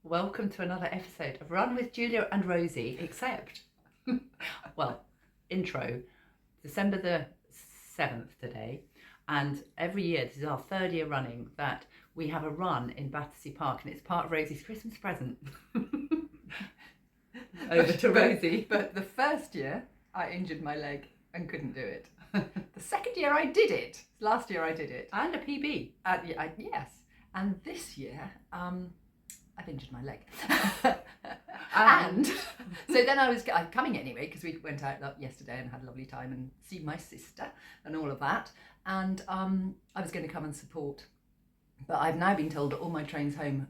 Welcome to another episode of Run with Julia and Rosie, except, well, intro, December the 7th today, and every year, this is our third year running, that we have a run in Battersea Park, and it's part of Rosie's Christmas present. Over to Rosie. But the first year, I injured my leg and couldn't do it. The second year, I did it. Last year, I did it. And a PB. Yes. And this year, I've injured my leg. And so then I'm coming anyway, because we went out yesterday and had a lovely time and see my sister and all of that. And I was going to come and support. But I've now been told that all my trains home,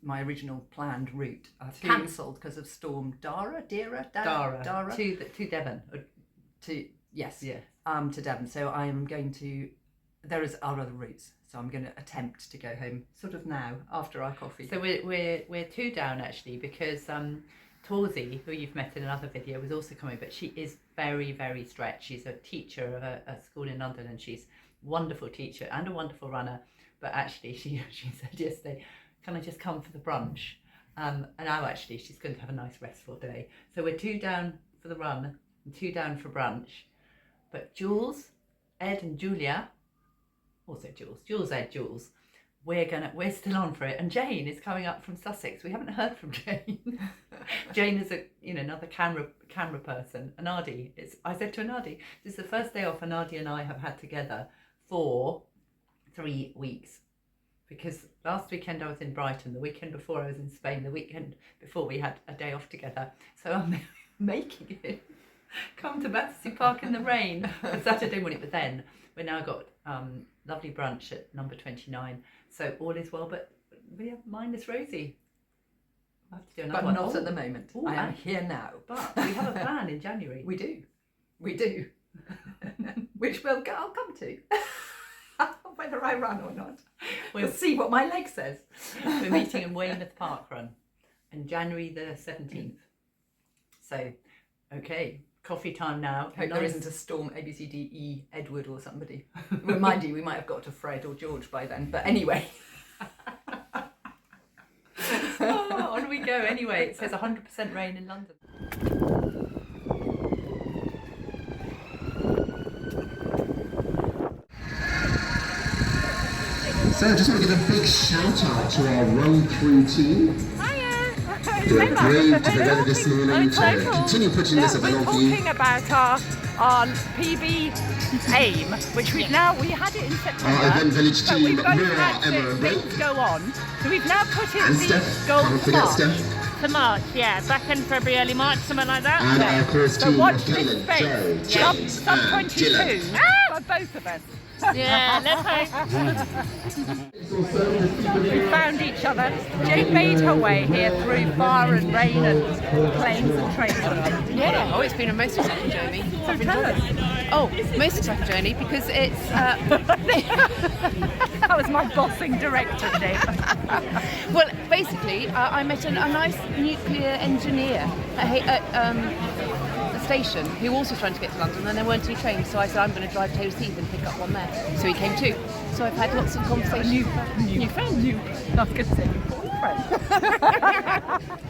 my original planned route, are cancelled because of Storm Darragh. To Devon. Yes. Yeah. To Devon. So I am going to. There are other routes, so I'm going to attempt to go home sort of now after our coffee. So we're two down actually, because Torzy, who you've met in another video, was also coming, but she is very, very stretched. She's a teacher of a school in London, and she's a wonderful teacher and a wonderful runner. But actually, she said yesterday, "Can I just come for the brunch?" And now actually she's going to have a nice restful day. So we're two down for the run and two down for brunch. But Jules, Ed, and Julia. Also Jules, Ed, Jules. We're still on for it, and Jane is coming up from Sussex. We haven't heard from Jane. Jane is another camera person. Anadi, I said to Anadi, this is the first day off Anadi and I have had together for 3 weeks, because last weekend I was in Brighton, the weekend before I was in Spain, the weekend before we had a day off together. So I'm making it come to Battersea Park in the rain on Saturday morning, but then we now got lovely brunch at number 29, so all is well, but we have minus Rosie. I have to do another but one. Not at the moment. I am here now. But we have a plan in January. We do. Which I'll come to. Whether I run or not. We'll see what my leg says. We're meeting in Weymouth Park Run on January the 17th. So, okay. Coffee time now. Hope there isn't a Storm ABCDE Edward or somebody. Remind you, we might have got to Fred or George by then. But anyway. On we go. Anyway, it says 100% rain in London. So I just want to give a big shout out to our run through team. Doing great to the weather this morning to continue putting this event on you. We're talking about our PB aim, which we had it in September. Our event village but team, we've both Mira, had Emma and things Ray. go on. So we've now put it And the Steph, goal can't forget Steph. to March, yeah, back in February, early March, something like that. And our course So team watch of this Kevan, space. Joe, James Sub and 22 Gillette. for both of us. Yeah, let's hope. We found each other. Jane made her way here through fire and rain and planes and trains. Yeah. Oh, it's been a most exciting journey. So tell us. Oh, most exciting journey because it's. That was my bossing director, Dave. Well, basically, I met a nice nuclear engineer at the station who also was trying to get to London, and there weren't any trains. So I said, I'm going to drive to Taylor's Heath and pick up one there. So he came too. So I've had lots of conversations. New friend. I was going to say new friend.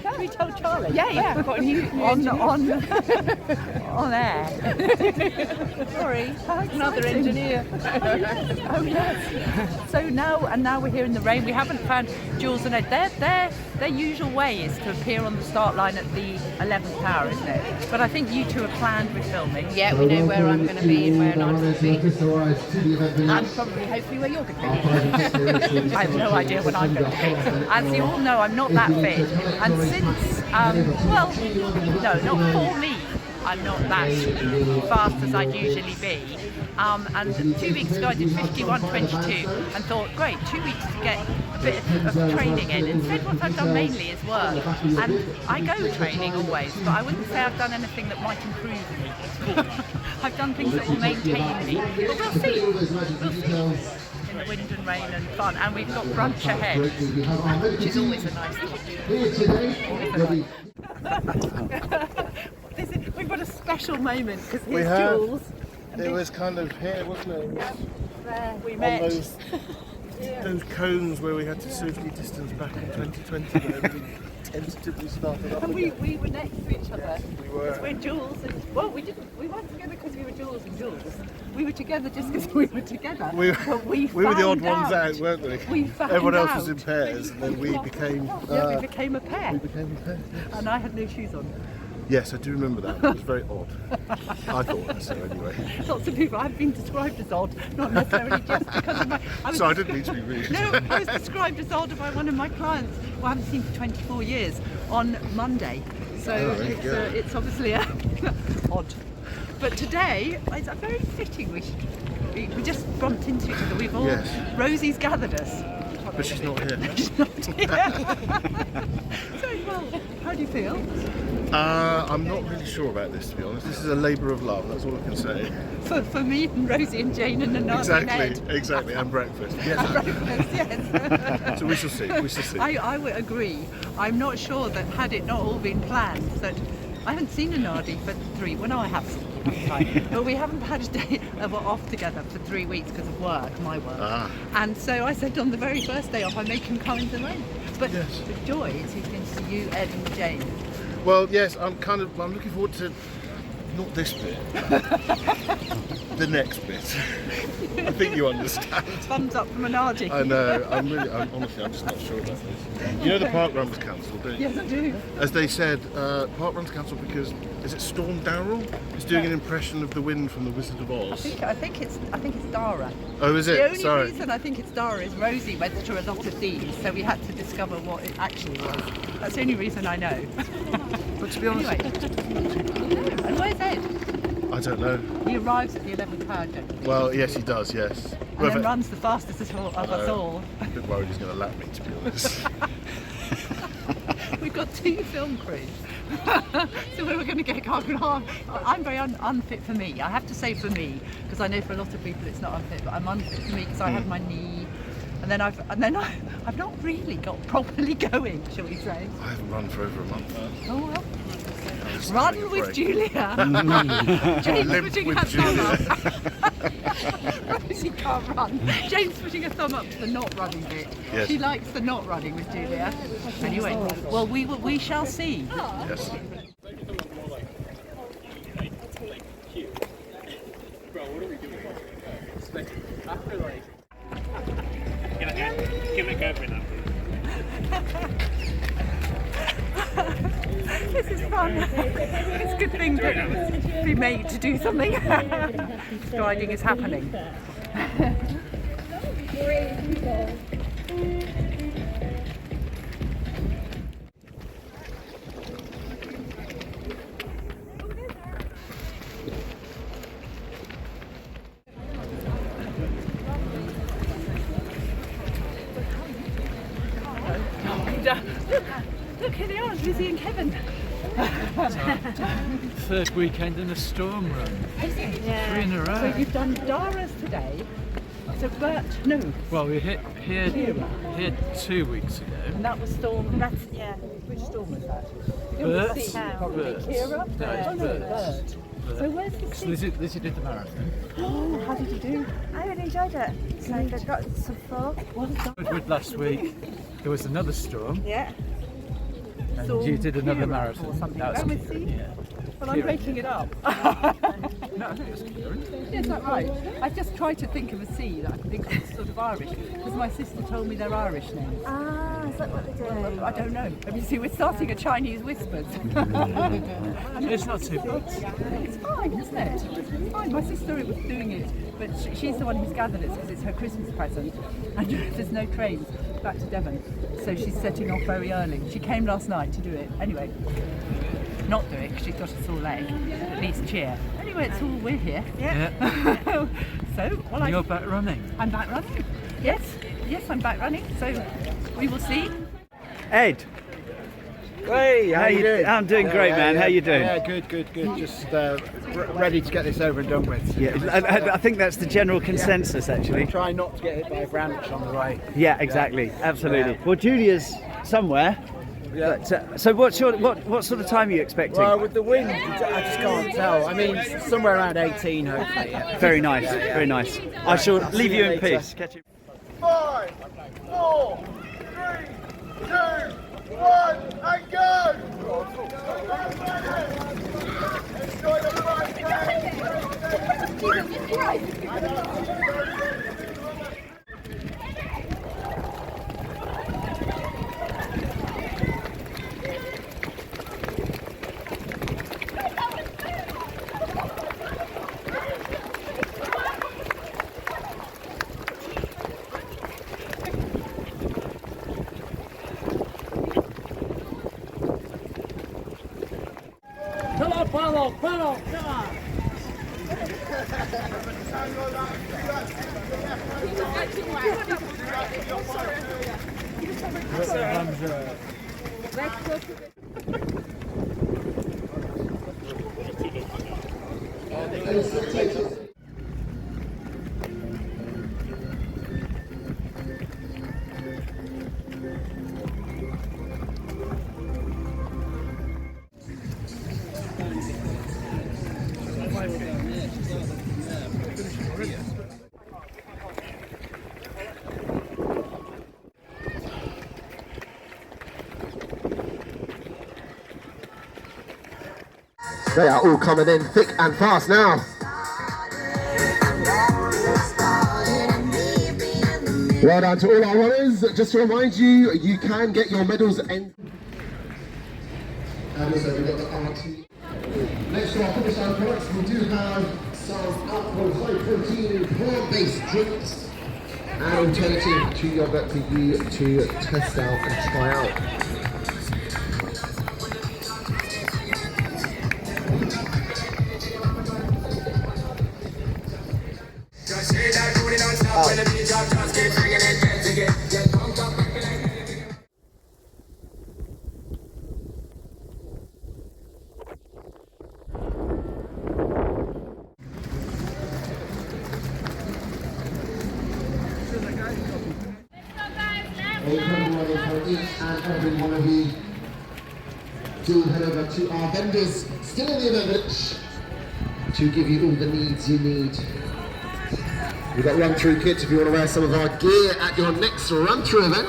Can we tell Charlie? Yeah. I've got a new on air. Sorry, another engineer. Oh yes. So now we're here in the rain. We haven't found Jules and Ed. Their usual way is to appear on the start line at the 11th hour, isn't it? But I think you two are planned with filming. Yeah, we know where I'm going to be and where Anadi's going to be. And probably, hopefully, where you're going to be. I have no idea when I'm going to be. As you all know, I'm not that fit. And since, no, not for me, I'm not that fast as I'd usually be. And 2 weeks ago I did 51.22 and thought, great, 2 weeks to get a bit of training in. Instead what I've done mainly is work. And I go training always, but I wouldn't say I've done anything that might improve me. I've done things that will maintain me. But we'll see. In the wind and rain and fun. And we've got brunch ahead, which is always a nice thing. We've got a special moment because here's Jules. It was kind of here, wasn't it? There we met. those cones where we had to socially distance back in 2020 when everything tentatively started up And again. we were next to each other. We were. We're Jules and, well, we weren't together because we were Jules and Jules. We were together just because we were together. We But were the odd ones out, weren't we? We found Everyone else out. was in pairs, and then we became. Yeah, we became a pair. We became a pair. And I had no shoes on. Yes, I do remember that. It was very odd. I thought so anyway. Lots of people, I've been described as odd, not necessarily just because of my... So I didn't need to be rude. No, I was described as odd by one of my clients who I haven't seen for 24 years on Monday. So it's obviously odd. But today, it's very fitting. We just bumped into each other. We've all... Yes. Rosie's gathered us. But she's not here. She's not here. So, well, how do you feel? I'm not really sure about this, to be honest. This is a labour of love, that's all I can say. For me and Rosie and Jane and Anadi and Ed. Exactly, and breakfast. Yes. Breakfast, yes. So we shall see, we shall see. I would agree. I'm not sure that had it not all been planned, that I haven't seen Anadi for 3. Well, no, I have seen him, haven't I? But we haven't had a day off together for 3 weeks because of work, my work. And so I said on the very first day off, I make him come into the room. But the joy is he's going to see you, Ed and Jane. Well, yes, I'm looking forward to not this bit, the next bit. I think you understand. Thumbs up from Anadi. I know. I'm honestly, I'm just not sure about this. You know, the park run was cancelled, don't you? Yes, I do. As they said, park run's cancelled because is it Storm Darragh? Is doing an impression of the wind from The Wizard of Oz. I think it's Darragh. Oh, is it? The only Sorry. reason I think it's Darragh is Rosie went through a lot of these, so we had to discover what it actually was. That's the only reason I know. But to be honest, Anyway, and where's Ed? I don't know. He arrives at the 11th hour, don't he? Well, yes, he does. Yes. And then runs the fastest of us all. I'm a bit worried he's going to lap me, to be honest. We've got 2 film crews. So we were going to get car and half. I'm very unfit for me. I have to say for me, because I know for a lot of people it's not unfit, but I'm unfit for me because I have my knee. And then I've not really got properly going, shall we say? I haven't run for over a month now. Oh well. Just Run having a with break. Julia. Jane's Limp putting with her thumb Julia. up. Rosie can't run. Jane's putting her thumb up to the not running bit. Yes. She likes the not running with Julia. Anyway, well we shall see. Yes. This is fun. It's a good thing that we made to do something. Striding is happening. Look, here they are, Lizzie and Kevan. Third weekend in a storm run. Yeah. 3 in a row. So you've done Darragh's today. So Birch, no, Well, we hit here 2 weeks ago. and that was Storm. Which storm was that? Birch. Probably Kira. No, it's Oh, no, Birch. Birch. So where's the sea? Lizzie did the marathon. Oh, how did you do? I really enjoyed it. So I got some fun. Well done. With last week, there was another storm, Yeah. and Storm you did another Kira marathon. or something. That was Go and Kira, see. yeah. Well, I'm breaking it up. No, I think it was Kira. Is that right? I just tried to think of a sea that I could think of as sort of Irish, because my sister told me they're Irish names. Ah, is that what they do? I don't know. I mean, see, we're starting a Chinese whispers. It's not too bad. It's fine, isn't it? It's fine. My sister was doing it, but she's the one who's gathered it because it's her Christmas present. And there's no trains back to Devon, so she's setting off very early. She came last night to do it. Anyway, not do it because she's got a sore leg. At least cheer. Anyway, it's all we're here. Yeah. So, well, You're back running. I'm back running. Yes, I'm back running. So we will see. Ed, Hey, how you doing? I'm doing great, man. How you doing? Yeah, good. Just ready to get this over and done with. Yeah, I think that's the general consensus, actually. Try not to get hit by a branch on the way. Yeah, exactly, absolutely. Well, Julia's somewhere. Yeah. But, so what sort of time are you expecting? Well, with the wind, I just can't tell. I mean, somewhere around 18, hopefully. Yeah. Very nice, very nice. I shall leave you in later. peace. Catch you. 5, 4, 3, 2, 1, and go! Enjoy the 5K! Come on, Paulo, come on! They are all coming in thick and fast now. Well done to all our runners. Just to remind you, you can get your medals and also we've got the RT. Next to our finish line products, we do have some alcohol, high protein, plant-based drinks, and alternative to yogurt for you to test out and try out. For each and every one of you to head over to our vendors still in the event to give you all the needs you need. We've got run-through kits if you want to wear some of our gear at your next run-through event.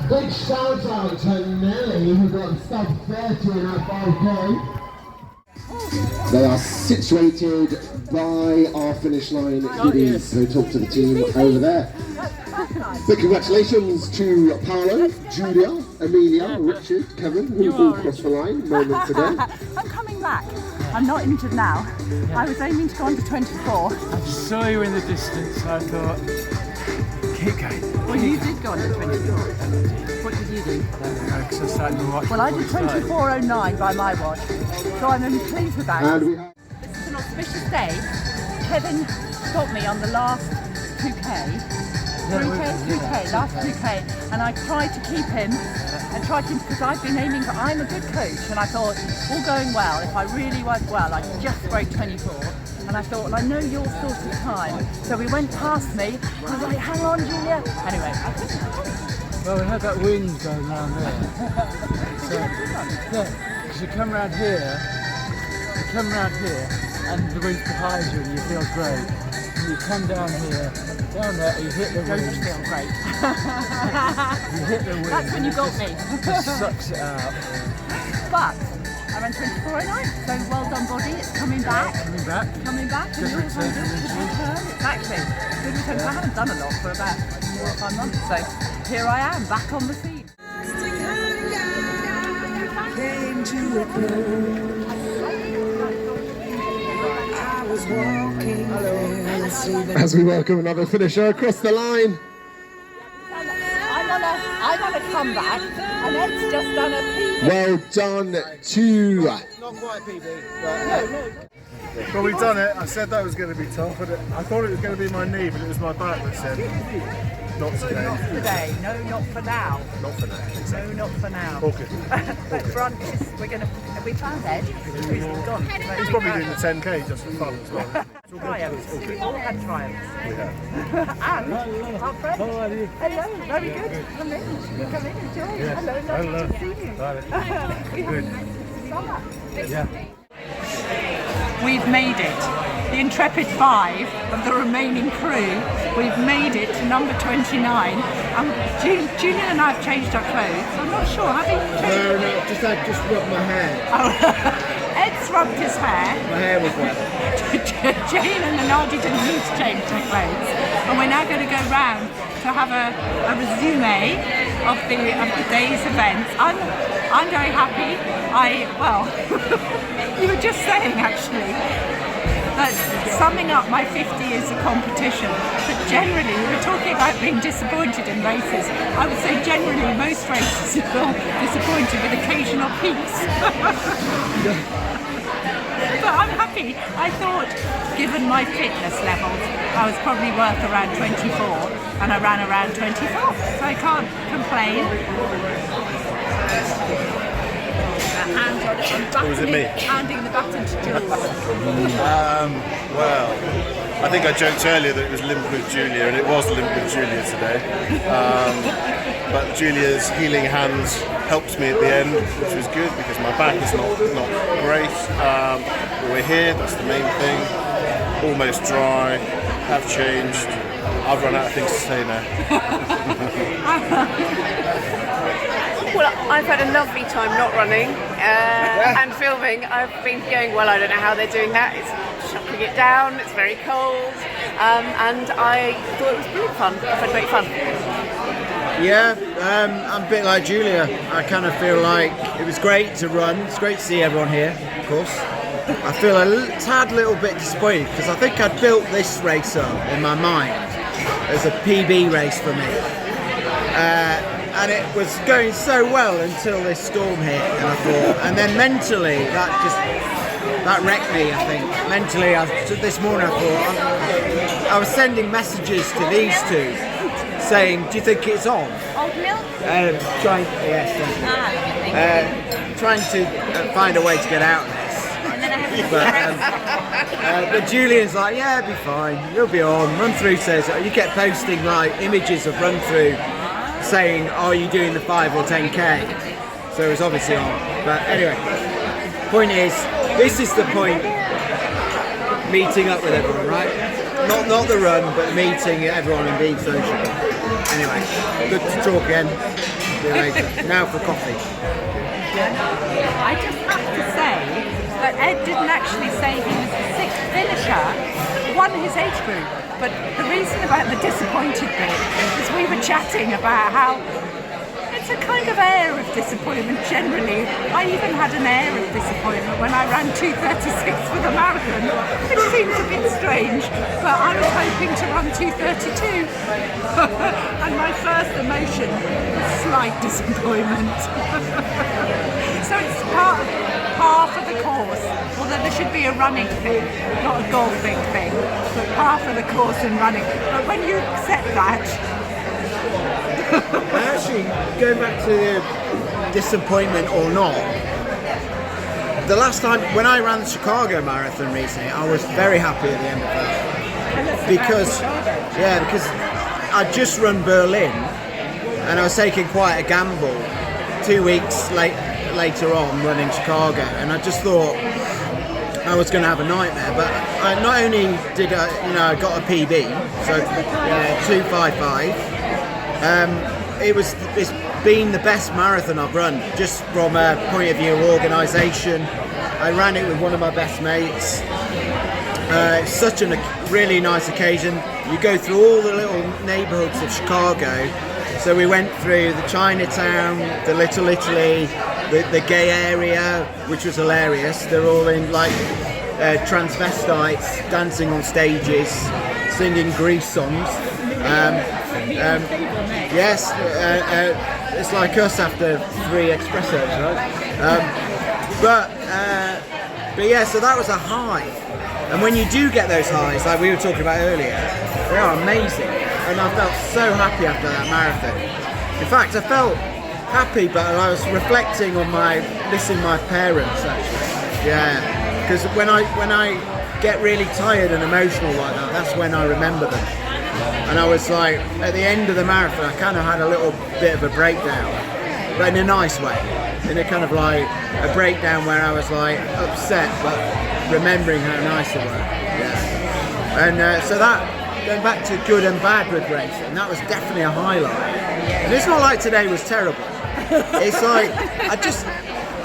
Big shout out to Nelly who got sub 30 in our 5K. They are situated by our finish line kiddies, so talk to the team over there. Big congratulations to Paolo, Julia, Amelia, Richard, Kevin, who all crossed the line moments ago. I'm coming back. I'm not injured now. I was aiming to go on to 24. I saw you in the distance, so I thought, keep going. Well, you did go on to 24. What did you do? Because I started watching. Well, I did 24:09 by my watch, so I'm really pleased with that. And we have This is an auspicious day. Kevin got me on the last 2K. 3K, last 2K, and I tried to keep him and tried to, because I've been aiming for, I'm a good coach, and I thought, all going well, if I really went well, I just broke 24, and I thought, well, I know your sort of time, so we went past me, and I was like, hang on, Julia. Anyway, I couldn't. Well, we had that wind going round there. So, yeah, because you come round here, and the wind's behind you, and you feel great. And you come down here, down there, you hit the wind. Don't feel great. You hit the wind. That's when you got me. It just sucks it out. But I ran 24:09, so well done, body. It's coming back. Coming back. Coming back. Good return from injury. Exactly. Good return. I haven't done a lot for about 4 or 5 months, so here I am, back on the scene. as we welcome another finisher across the line. I'm on a comeback, and Ed's just done a PB. Well done to... Not quite PB, but... Well, we've done it. I said that was going to be tough, but I thought it was going to be my knee, but it was my back that said, not today. Not today. No, not for now. Not for now. Exactly. No, not for now. All good. But Brunch is, have we found Ed? He's gone. He's probably doing the 10K just for fun as well. Triumphs. All good. We all had triumphs. We have. And our friend. How are you? Hello, very good. Come in, enjoy. Yes. Hello, Hello. lovely to see you. Got it. We Good. have summer. Yeah. we've made it. The intrepid 5 of the remaining crew, we've made it to number 29. Julian and I have changed our clothes. I'm not sure, have you changed? No, I just rubbed my hair. Oh, Ed's rubbed his hair. My hair was wet. Jane and Anadi didn't need to change their clothes. And we're now going to go round to have a resume of the day's events. I'm very happy. Well, you were just saying actually that summing up my 50 is a competition, but generally we were talking about being disappointed in races. I would say generally most races you feel disappointed with occasional peaks. But I'm happy. I thought, given my fitness levels, I was probably worth around 24, and I ran around 24, so I can't complain. Was it me? Handing the baton to Jules. Well, I think I joked earlier that it was limp with Julia, and it was limp with Julia today. But Julia's healing hands helped me at the end, which was good because my back is not great. But we're here, that's the main thing. Almost dry, have changed. I've run out of things to say now. Well, I've had a lovely time not running and filming. I've been going, well, I don't know how they're doing that. It's shutting it down, it's very cold, and I thought it was brilliant fun. I've had great fun. Yeah, I'm a bit like Julia. I kind of feel like it was great to run. It's great to see everyone here, of course. I feel a tad little bit disappointed because I think I'd built this race up in my mind as a PB race for me. And it was going so well until this storm hit, and I thought, and then mentally that wrecked me. I think mentally, this morning I thought I was sending messages to these two, saying, "Do you think it's on?" Old milk? Trying to find a way to get out of this. But Julian's like, "Yeah, it'll be fine. You'll be on." Run Through says, you kept posting like images of Run Through, saying, "Are you doing the 5 or 10k?" So it was obviously on. But anyway, point is, this is the point. Meeting up with everyone, right? Not the run, but meeting everyone and being social. Anyway, good to talk again. See you later. Now for coffee. I just have to say that Ed didn't actually say he was the 6th finisher, won his age group. But the reason about the disappointed bit is we were chatting about how it's a kind of air of disappointment generally. I even had an air of disappointment when I ran 2:36 for the marathon, which seems a bit strange, but I was hoping to run 2:32. And my first emotion was slight disappointment. So it's half of the course, although there should be a running thing, not a golfing thing, but half of the course in running. But when you accept that... Actually, going back to the disappointment or not, the last time, when I ran the Chicago Marathon recently, I was very happy at the end of that. Because I'd just run Berlin, and I was taking quite a gamble 2 weeks later on running Chicago, and I just thought I was going to have a nightmare. But I not only did I got a PB, so 2:55. It's been the best marathon I've run, just from a point of view of organisation. I ran it with one of my best mates. It's such a really nice occasion. You go through all the little neighbourhoods of Chicago. So we went through the Chinatown, the Little Italy, the gay area, which was hilarious. They're all in like transvestites dancing on stages, singing Grease songs. Yes, it's like us after 3 espressos, right? But yeah, so that was a high. And when you do get those highs, like we were talking about earlier, they are amazing. And I felt so happy after that marathon. In fact, I felt happy, but I was reflecting on missing my parents actually. Yeah, because when I get really tired and emotional like that, that's when I remember them. And I was like, at the end of the marathon, I kind of had a little bit of a breakdown, but in a nice way. in a kind of like a breakdown where I was like upset, but remembering how nice it was. Yeah. And so that, going back to good and bad with racing, that was definitely a highlight. And it's not like today was terrible. It's like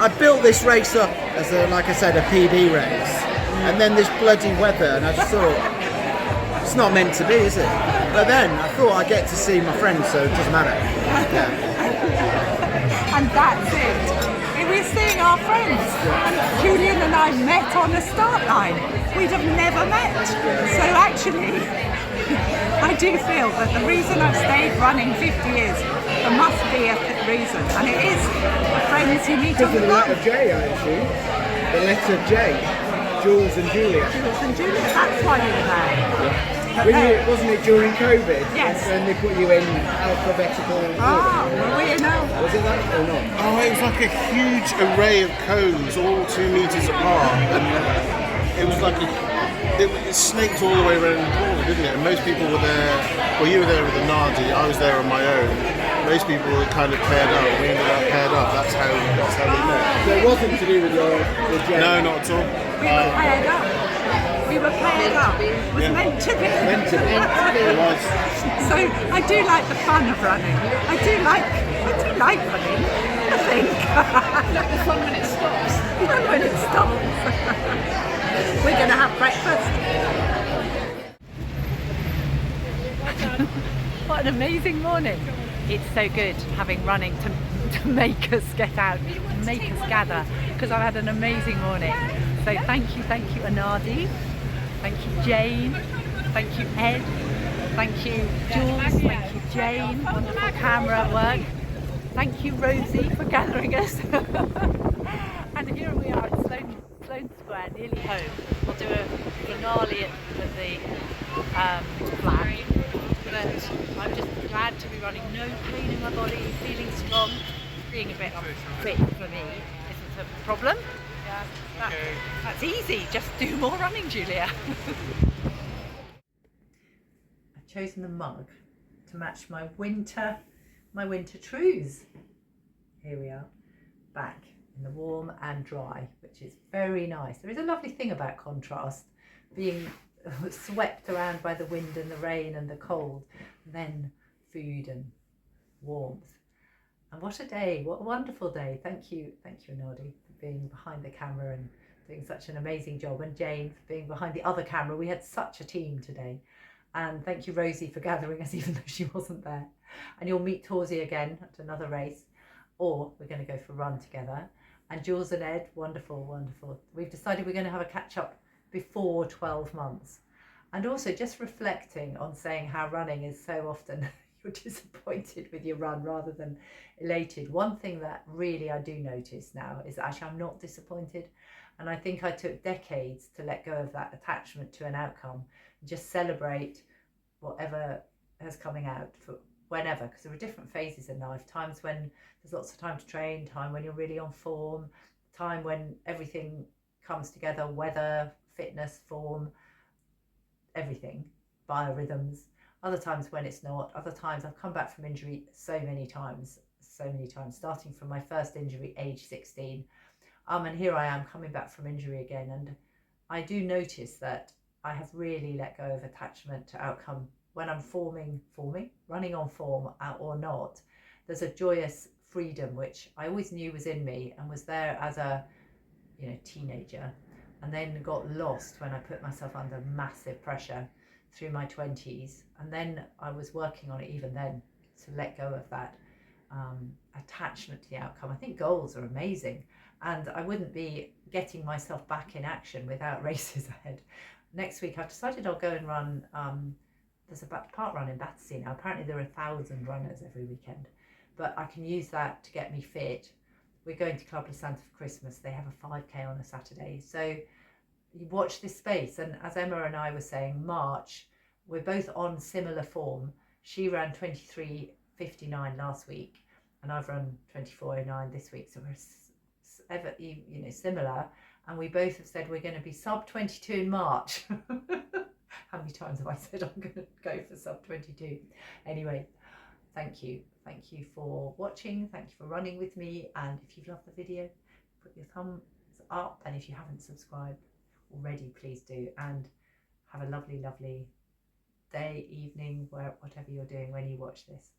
I built this race up as like I said, a PB race, and then this bloody weather, and I just thought, it's not meant to be, is it? But then I thought I get to see my friends, so it doesn't matter. Yeah. And that's it. We're seeing our friends. And Julian and I met on the start line. We'd have never met. So actually, I do feel that the reason I've stayed running 50 years, there must be a reason. And it is friends you meet on the the letter J, I assume. The letter J. Jules and Julia. Jules and Julia, that's why you were there. Wasn't it during COVID? Yes. And they put you in alphabetical order. Well, we know. Was it that or not? Oh, it was like a huge array of cones, all 2 meters apart, and it was like it snaked all the way around the corner, didn't it? And most people were there. Well, you were there with Anadi. I was there on my own. Most people were kind of paired up. We ended up paired up. That's how we met. So it wasn't to do with your gender? No, not at all. We were paired up. We were paired up. It was meant to be. Meant to be. It was. So I do like the fun of running. I do like running, I think. Like the fun when it stops. Fun when it stops. We're going to have breakfast. What an amazing morning. It's so good having running to make us get out, make us gather, because I've had an amazing morning. So thank you Anadi, thank you Jane, thank you Ed, thank you Jules, thank you Jane, wonderful camera work, thank you Rosie for gathering us. And here we are at Sloane Square, nearly home. We'll do a finale at the flag. But I'm just glad to be running, no pain in my body, feeling strong. Being a bit unfit for me isn't a problem. That's easy, just do more running, Julia. I've chosen the mug to match my winter trews. Here we are, back in the warm and dry, which is very nice. There is a lovely thing about contrast, being swept around by the wind and the rain and the cold, and then food and warmth. And what a day, what a wonderful day. Thank you Anadi, for being behind the camera and doing such an amazing job, and Jane for being behind the other camera. We had such a team today. And thank you Rosie for gathering us even though she wasn't there. And you'll meet Torzy again at another race, or we're going to go for a run together. And Jules and Ed, wonderful. We've decided we're going to have a catch up before 12 months. And also just reflecting on saying how running is so often you're disappointed with your run rather than elated. One thing that really I do notice now is that actually I'm not disappointed. And I think I took decades to let go of that attachment to an outcome and just celebrate whatever is coming out for whenever, because there are different phases in life. Times when there's lots of time to train, time when you're really on form, time when everything comes together, weather, fitness, form, everything, biorhythms. Other times when it's not. Other times I've come back from injury so many times, starting from my first injury age 16, and here I am coming back from injury again. And I do notice that I have really let go of attachment to outcome when I'm running on form or not. There's a joyous freedom which I always knew was in me and was there as a teenager, and then got lost when I put myself under massive pressure through my 20s. And then I was working on it even then to let go of that attachment to the outcome. I think goals are amazing, and I wouldn't be getting myself back in action without races ahead. Next week I've decided I'll go and run, there's a park run in Battersea now. Apparently there are 1,000 runners every weekend, but I can use that to get me fit. We're going to Club La Santa for Christmas. They have a 5k on a Saturday. So you watch this space. And as Emma and I were saying, March, we're both on similar form. She ran 23:59 last week, and I've run 24:09 this week. So we're similar. And we both have said we're going to be sub 22 in March. How many times have I said I'm going to go for sub 22? Anyway, thank you for watching, thank you for running with me, and if you've loved the video, put your thumbs up, and if you haven't subscribed already, please do, and have a lovely day, evening, whatever you're doing when you watch this.